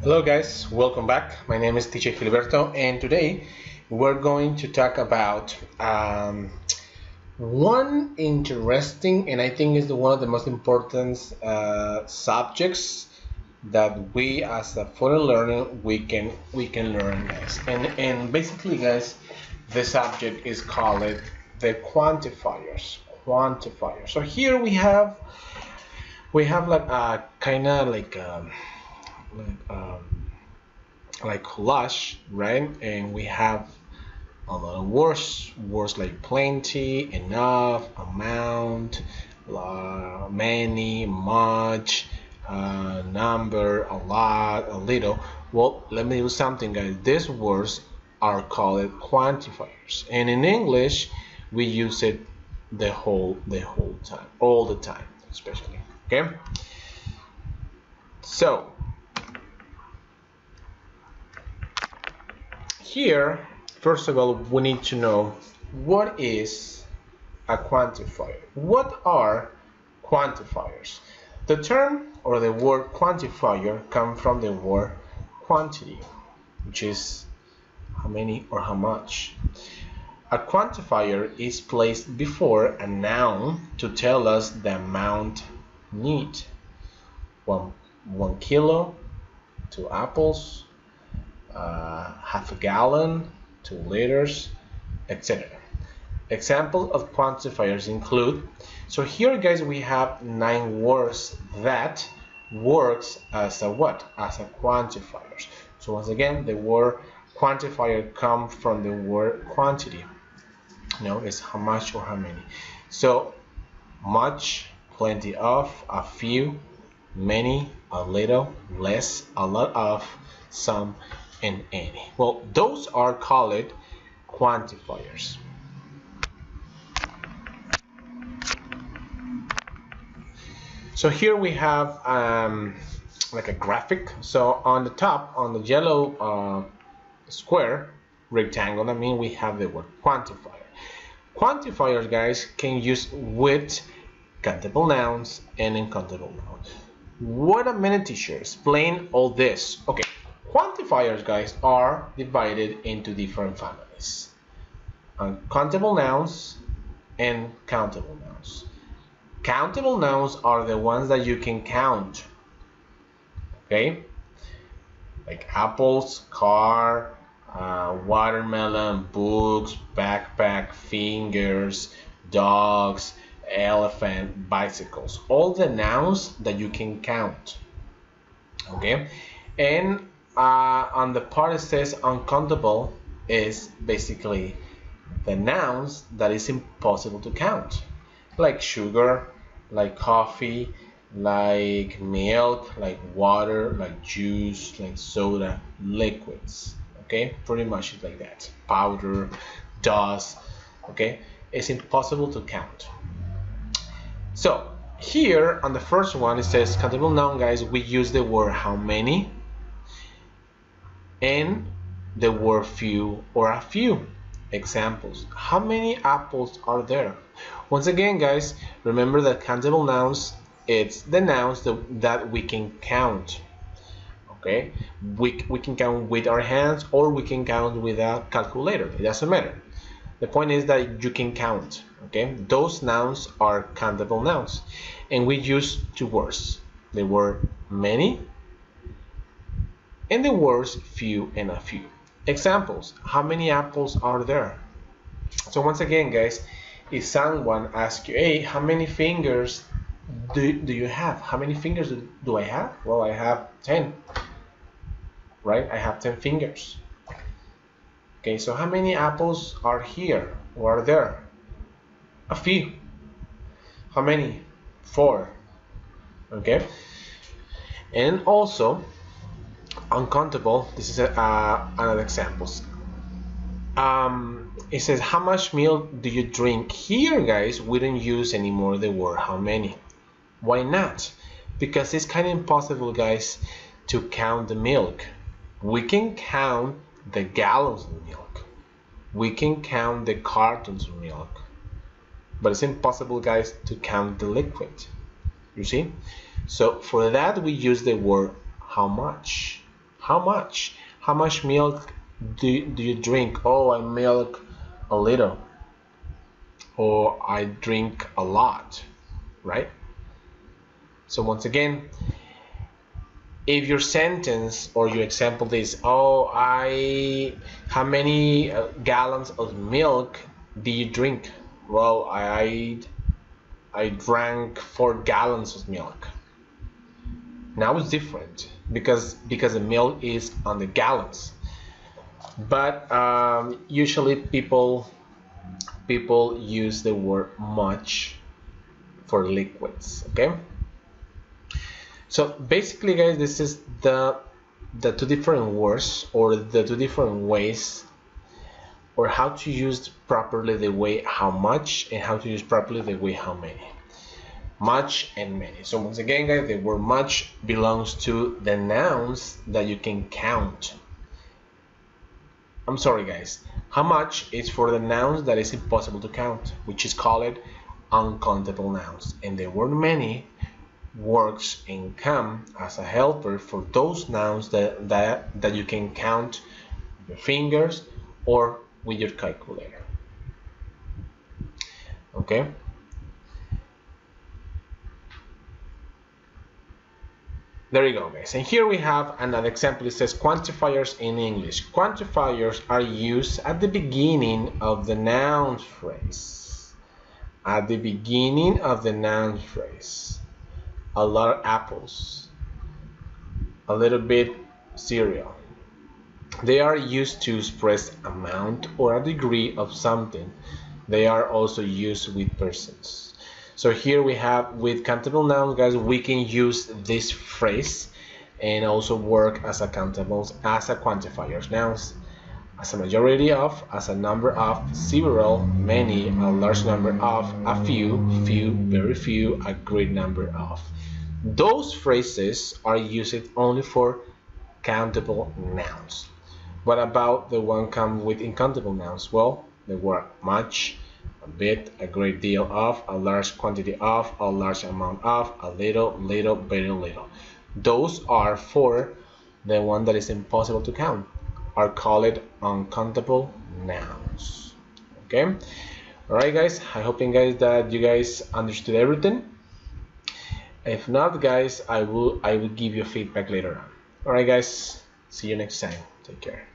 Hello guys, welcome back. My name is teacher Gilberto and today we're going to talk about one interesting and I think is one of the most important subjects that we as a foreign learner we can learn, guys. And basically, guys, the subject is called the quantifiers. Quantifiers. So here we have like a kind of like like collage, right? And we have a lot of words like plenty, enough, amount, many, much, number, a lot, a little. Well, let me do something, guys. These words are called quantifiers, and in English we use it the whole time, all the time, especially. Okay, so here, first of all, we need to know what is a quantifier. What are quantifiers? The term or the word quantifier comes from the word quantity, which is how many or how much. A quantifier is placed before a noun to tell us the amount need. One kilo, 2 apples, half a gallon, 2 liters, etc. Examples of quantifiers include, so here, guys, we have 9 words that works as a what? As a quantifiers. So once again, the word quantifier comes from the word quantity. It's how much or how many. So much, plenty of, a few, many, a little, less, a lot of, some, and any. Well, those are called quantifiers. So here we have like a graphic. So on the top, on the yellow square rectangle, I mean, we have the word quantifier. Quantifiers, guys, can use with countable nouns and uncountable nouns. What a minute, teacher, explain all this. Okay, quantifiers, guys, are divided into different families: uncountable nouns and countable nouns. Countable nouns are the ones that you can count, okay, like apples, car, watermelon, books, backpack, fingers, dogs, elephant, bicycles. All the nouns that you can count, okay. And on the part it says uncountable is basically the nouns that is impossible to count, like sugar, like coffee, like milk, like water, like juice, like soda, liquids. Okay, pretty much like that. Powder, dust. Okay, it's impossible to count. So here on the first one it says countable noun, guys. We use the word how many and the word few or a few. Examples: how many apples are there? Once again, guys, remember that countable nouns, it's the nouns that we can count. Okay, we can count with our hands or we can count with a calculator. It doesn't matter. The point is that you can count. Okay, those nouns are countable nouns, and we use 2 words: the word many and the words few and a few. Examples: how many apples are there? So once again, guys, if someone asks you, hey, how many fingers do you have? How many fingers do I have? Well, I have 10, right? I have 10 fingers. Okay, so how many apples are here or are there? A few. How many? 4. Okay, and also uncountable. This is another example. It says, how much milk do you drink? Here, guys, we don't use anymore the word how many. Why not? Because it's kind of impossible, guys, to count the milk. We can count the gallons of milk. We can count the cartons of milk. But it's impossible, guys, to count the liquid. You see? So for that, we use the word how much. How much? How much milk do you drink? Oh, I milk a little, or I drink a lot, right? So once again, if your sentence or your example is, oh, how many gallons of milk do you drink? Well, I drank 4 gallons of milk. Now it's different because the milk is on the gallons. But usually people use the word much for liquids. Okay. So basically, guys, this is the two different words, or the two different ways, or how to use properly the way how much, and how to use properly the way how many. Much and many. So once again, guys, the word much belongs to the nouns that you can count. I'm sorry, guys. How much is for the nouns that is impossible to count, which is called uncountable nouns. And the word many works and come as a helper for those nouns that you can count with your fingers or with your calculator. Okay. There you go, guys. And here we have another example. It says quantifiers in English. Quantifiers are used at the beginning of the noun phrase. At the beginning of the noun phrase. A lot of apples. A little bit cereal. They are used to express amount or a degree of something. They are also used with persons. So here we have with countable nouns, guys, we can use this phrase and also work as a quantifiers. Nouns as a majority of, as a number of, several, many, a large number of, a few, very few, a great number of. Those phrases are used only for countable nouns. What about the one come with uncountable nouns? Well, the word much, a bit, a great deal of, a large quantity of, a large amount of, a little, very little. Those are for the one that is impossible to count, are called uncountable nouns. Okay. All right, guys. I hope that you guys understood everything. If not, guys, I will give you feedback later on. All right, guys. See you next time. Take care.